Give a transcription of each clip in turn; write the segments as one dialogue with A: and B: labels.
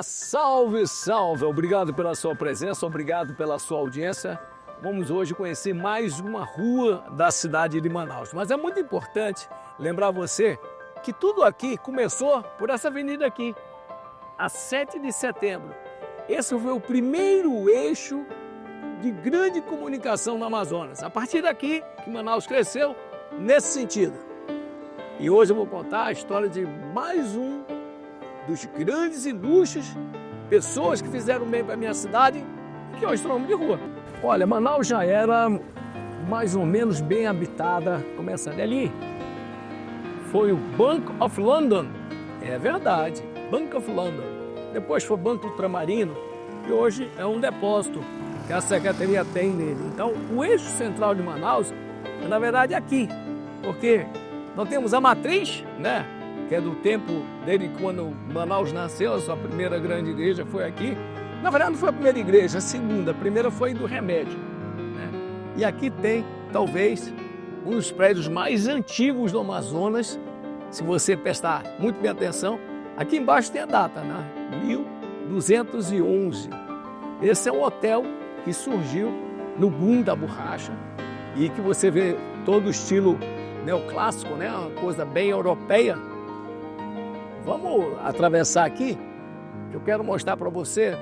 A: Olá, salve, salve! Obrigado pela sua presença, obrigado pela sua audiência. Vamos hoje conhecer mais uma rua da cidade de Manaus. Mas é muito importante lembrar você que tudo aqui começou por essa avenida aqui, a 7 de setembro. Esse foi o primeiro eixo de grande comunicação no Amazonas. A partir daqui que Manaus cresceu nesse sentido. E hoje eu vou contar a história de mais um dos grandes ilustres, pessoas que fizeram bem para a minha cidade e que hoje estão nome de rua. Olha, Manaus já era mais ou menos bem habitada, começando ali. Foi o Bank of London, é verdade, Bank of London. Depois foi o Banco Ultramarino e hoje é um depósito que a Secretaria tem nele. Então, o eixo central de Manaus é, na verdade, aqui, porque nós temos a matriz, né? Que é do tempo dele quando Manaus nasceu, a sua primeira grande igreja foi aqui. Na verdade, não foi a primeira igreja, a segunda. A primeira foi do Remédio, né? E aqui tem, talvez, um dos prédios mais antigos do Amazonas. Se você prestar muito bem atenção, aqui embaixo tem a data, né? 1211. Esse é um hotel que surgiu no boom da borracha e que você vê todo o estilo neoclássico, né? Uma coisa bem europeia. Vamos atravessar aqui, que eu quero mostrar para você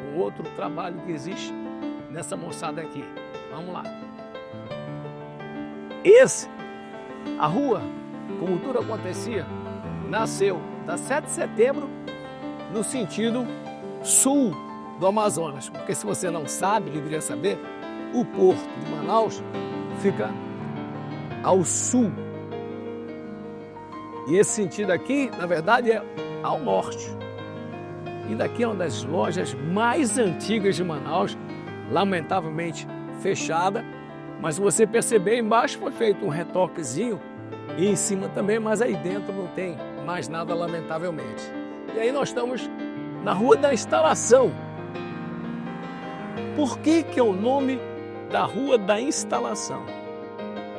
A: um outro trabalho que existe nessa moçada aqui. Vamos lá. A rua, como tudo acontecia, nasceu da 7 de setembro no sentido sul do Amazonas. Porque se você não sabe, deveria saber, o porto de Manaus fica ao sul. E esse sentido aqui, na verdade, é ao norte. E daqui é uma das lojas mais antigas de Manaus, lamentavelmente fechada, mas se você perceber, embaixo foi feito um retoquezinho e em cima também, mas aí dentro não tem mais nada, lamentavelmente. E aí nós estamos na Rua da Instalação. Por que é o nome da Rua da Instalação?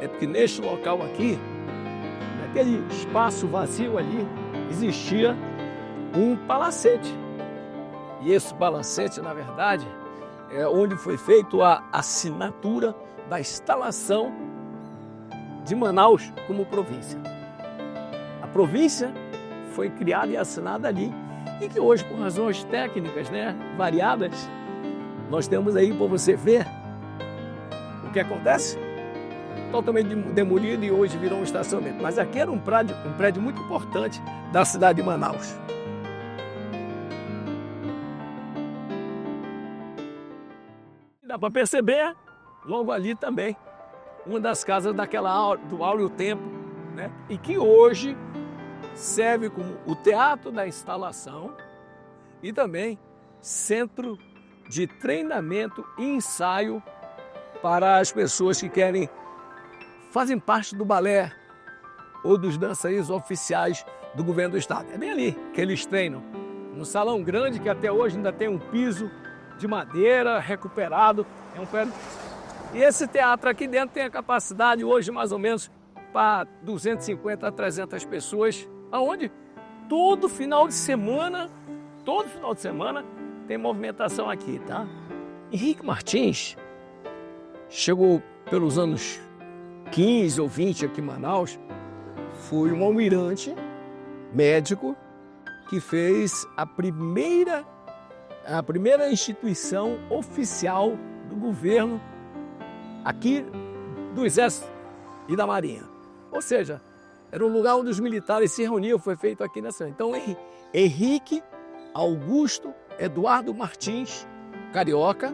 A: É porque neste local aqui, naquele espaço vazio ali, existia um palacete. E esse palacete, na verdade, é onde foi feita a assinatura da instalação de Manaus como província. A província foi criada e assinada ali, e que hoje, por razões técnicas, né, variadas, nós temos aí para você ver o que acontece. Totalmente demolido e hoje virou um estacionamento. Mas aqui era um prédio muito importante da cidade de Manaus. Dá para perceber, logo ali também, uma das casas do Áureo Tempo, né? E que hoje serve como o Teatro da Instalação e também centro de treinamento e ensaio para as pessoas que fazem parte do balé ou dos dançarinos oficiais do governo do estado. É bem ali que eles treinam, no salão grande que até hoje ainda tem um piso de madeira recuperado. É um prédio. E esse teatro aqui dentro tem a capacidade hoje mais ou menos para 250 a 300 pessoas, aonde todo final de semana tem movimentação aqui, tá? Henrique Martins chegou pelos anos 15 ou 20 aqui em Manaus, foi um almirante médico que fez a primeira instituição oficial do governo aqui do Exército e da Marinha. Ou seja, era um lugar onde os militares se reuniam, foi feito aqui nessa. Então, Henrique Augusto Eduardo Martins, carioca,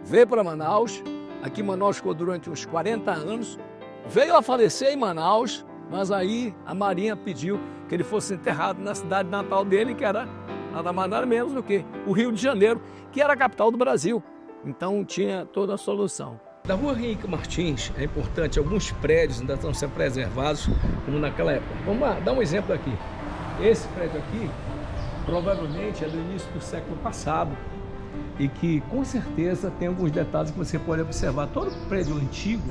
A: veio para Manaus. Aqui em Manaus ficou durante uns 40 anos. Veio a falecer em Manaus, mas aí a Marinha pediu que ele fosse enterrado na cidade natal dele, que era nada mais nada menos do que o Rio de Janeiro, que era a capital do Brasil. Então tinha toda a solução. Da Rua Henrique Martins é importante, alguns prédios ainda estão sendo preservados, como naquela época. Vamos lá, dar um exemplo aqui. Esse prédio aqui, provavelmente é do início do século passado, e que com certeza tem alguns detalhes que você pode observar. Todo prédio antigo,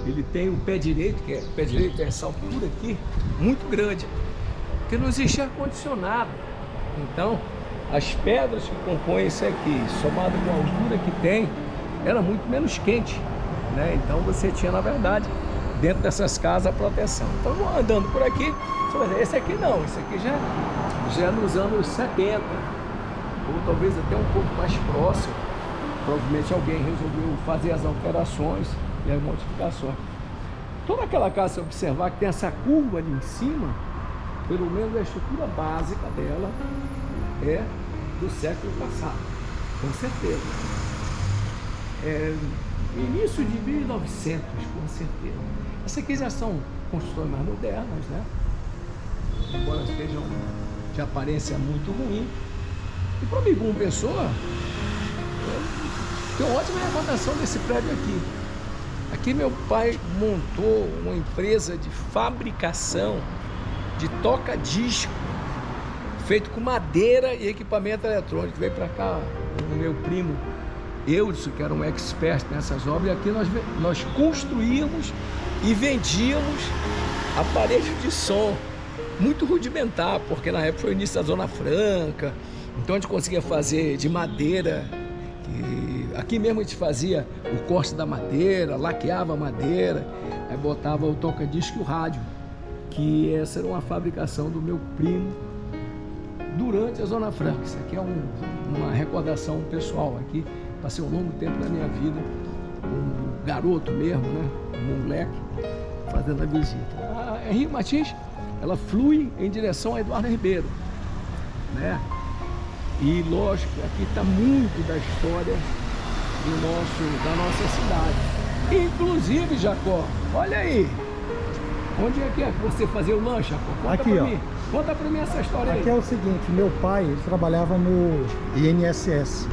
A: ele tem o pé direito, que é o pé direito é essa altura aqui, muito grande, porque não existia ar-condicionado. Então, as pedras que compõem isso aqui, somado com a altura que tem, era muito menos quente, né? Então você tinha, na verdade, dentro dessas casas a proteção. Então, andando por aqui, você vai dizer, esse aqui não, esse aqui já é nos anos 70, ou talvez até um pouco mais próximo. Provavelmente alguém resolveu fazer as alterações e as modificações. Toda aquela casa, se observar que tem essa curva ali em cima, pelo menos a estrutura básica dela é do século passado, com certeza. Início de 1900, com certeza. Essas aqui já são construções mais modernas, né? Embora estejam de aparência muito ruim. E para o Migum Pessoa, tem uma ótima recordação desse prédio aqui. Aqui meu pai montou uma empresa de fabricação de toca-disco, feito com madeira e equipamento eletrônico. Veio para cá o meu primo Eudson, que era um expert nessas obras, e aqui nós construíamos e vendíamos aparelhos de som, muito rudimentar, porque na época foi o início da Zona Franca, então a gente conseguia fazer de madeira. Aqui mesmo a gente fazia o corte da madeira, laqueava a madeira, aí botava o toca-disco e o rádio, que essa era uma fabricação do meu primo durante a Zona Franca. Isso aqui é uma recordação pessoal aqui. Passei um longo tempo da minha vida, um garoto mesmo, né? Um moleque, fazendo a visita. A Rio Martins, ela flui em direção a Eduardo Ribeiro, né? E lógico, aqui está muito da história da nossa cidade. Inclusive, Jacó, olha aí, onde é que você fazia o lanche, Jacó? Conta
B: aqui,
A: pra
B: ó.
A: mim. Conta pra mim essa história aí.
B: Aqui é o seguinte, meu pai ele trabalhava no INSS,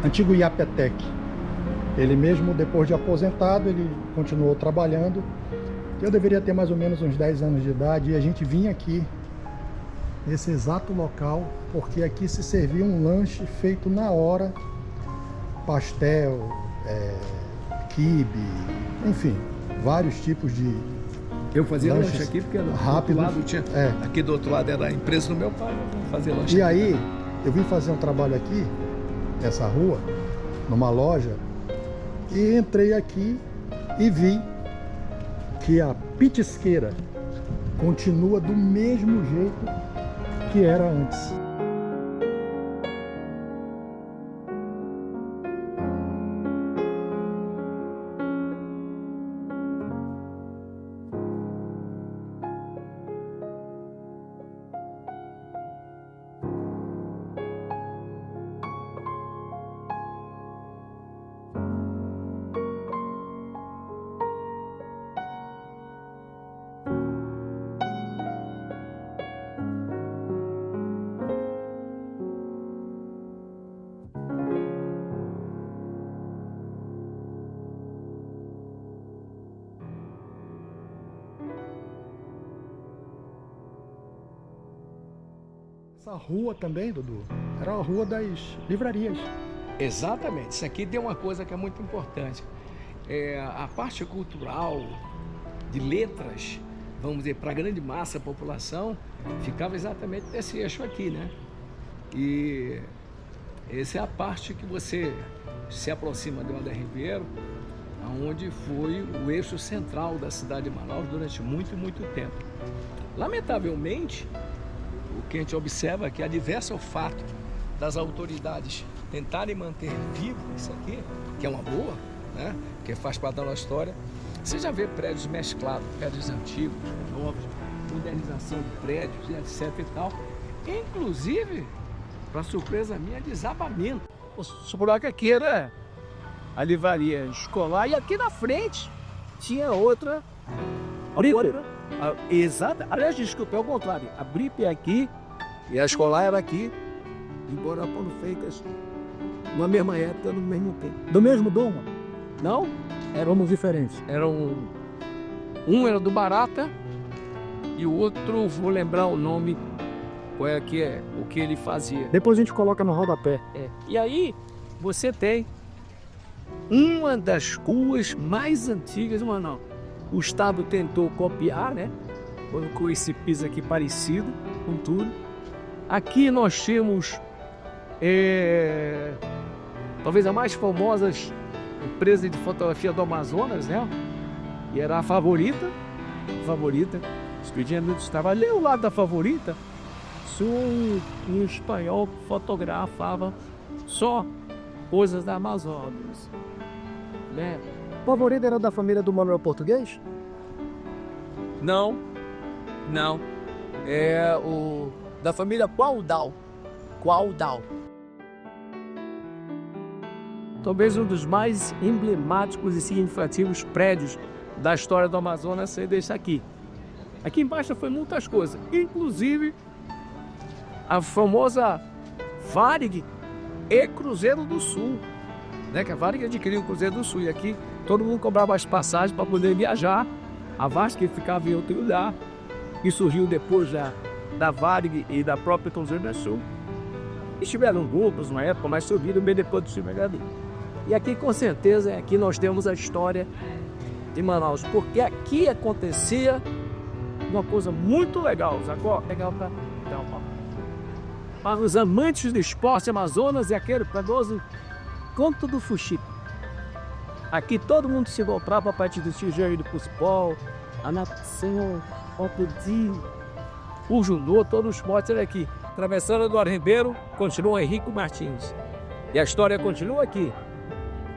B: antigo IAPETEC. Ele mesmo, depois de aposentado, ele continuou trabalhando. Eu deveria ter mais ou menos uns 10 anos de idade e a gente vinha aqui, nesse exato local, porque aqui se servia um lanche feito na hora, pastel, quibe, enfim, vários tipos de
A: Eu fazia lanche aqui porque
B: rápido.
A: Aqui do outro lado era a empresa do meu pai, eu fazia lanche.
B: E aí, eu vim fazer um trabalho aqui, nessa rua, numa loja, e entrei aqui e vi que a pitisqueira continua do mesmo jeito que era antes. Essa rua também, Dudu, era a rua das livrarias.
A: Exatamente. Isso aqui tem uma coisa que é muito importante. A parte cultural, de letras, vamos dizer, para a grande massa da população, ficava exatamente nesse eixo aqui, né? E essa é a parte que você se aproxima de Eduardo Ribeiro, onde foi o eixo central da cidade de Manaus durante muito, muito tempo. Lamentavelmente, o que a gente observa é que adverso ao fato das autoridades tentarem manter vivo isso aqui, que é uma boa, né? Que faz parte da nossa história, você já vê prédios mesclados, prédios antigos, novos, modernização de prédios, etc e tal. Inclusive, para surpresa minha, desabamento.
C: O buraco aqui era a livraria escolar e aqui na frente tinha outra. Exato. Aliás, desculpa, é o contrário. A Brip é aqui e a escolar era aqui, embora foram feitas na mesma época, no mesmo tempo.
B: Do mesmo domo?
C: Não?
B: Éramos diferentes.
C: Um era do Barata e o outro, vou lembrar o nome, qual é que é, o que ele fazia.
B: Depois a gente coloca no rodapé.
C: E aí você tem uma das ruas mais antigas de Manaus. O Estado tentou copiar, né? Com esse piso aqui parecido com tudo. Aqui nós temos
A: talvez a mais famosa empresa de fotografia do Amazonas, né? E era a Favorita. Os Unidos estava ali ao lado da Favorita. Só em espanhol fotografava só coisas da Amazonas, né?
C: O Favorita era da família do Manuel Português?
A: Não. É da família Qualdal. Talvez um dos mais emblemáticos e significativos prédios da história do Amazonas seja esse aqui. Aqui embaixo foi muitas coisas, inclusive a famosa Varig e Cruzeiro do Sul, né? Que a Varig adquiriu o Cruzeiro do Sul e aqui todo mundo cobrava as passagens para poder viajar. A Varig ficava em outro lugar e surgiu depois da Varig e da própria Cruzeiro do Sul. E tiveram grupos na época, mas subiram bem depois do Silvio. E aqui com certeza aqui nós temos a história de Manaus, porque aqui acontecia uma coisa muito legal, legal para os amantes do esporte Amazonas e aquele famoso Conto do Fuxico. Aqui todo mundo se comprava a partir do Tijuana do futebol, a natação, o pedi, o judô, todos os esportes eram aqui. Atravessando Eduardo Ribeiro, continua Henrico Martins. E a história continua aqui.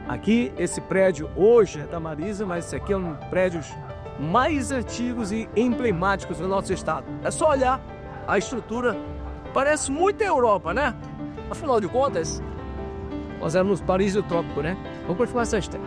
A: Aqui, esse prédio hoje é da Marisa, mas esse aqui é um dos prédios mais antigos e emblemáticos do nosso estado. É só olhar a estrutura, parece muito a Europa, né? Afinal de contas, nós éramos Paris do Trópico, né? Vamos continuar essa história.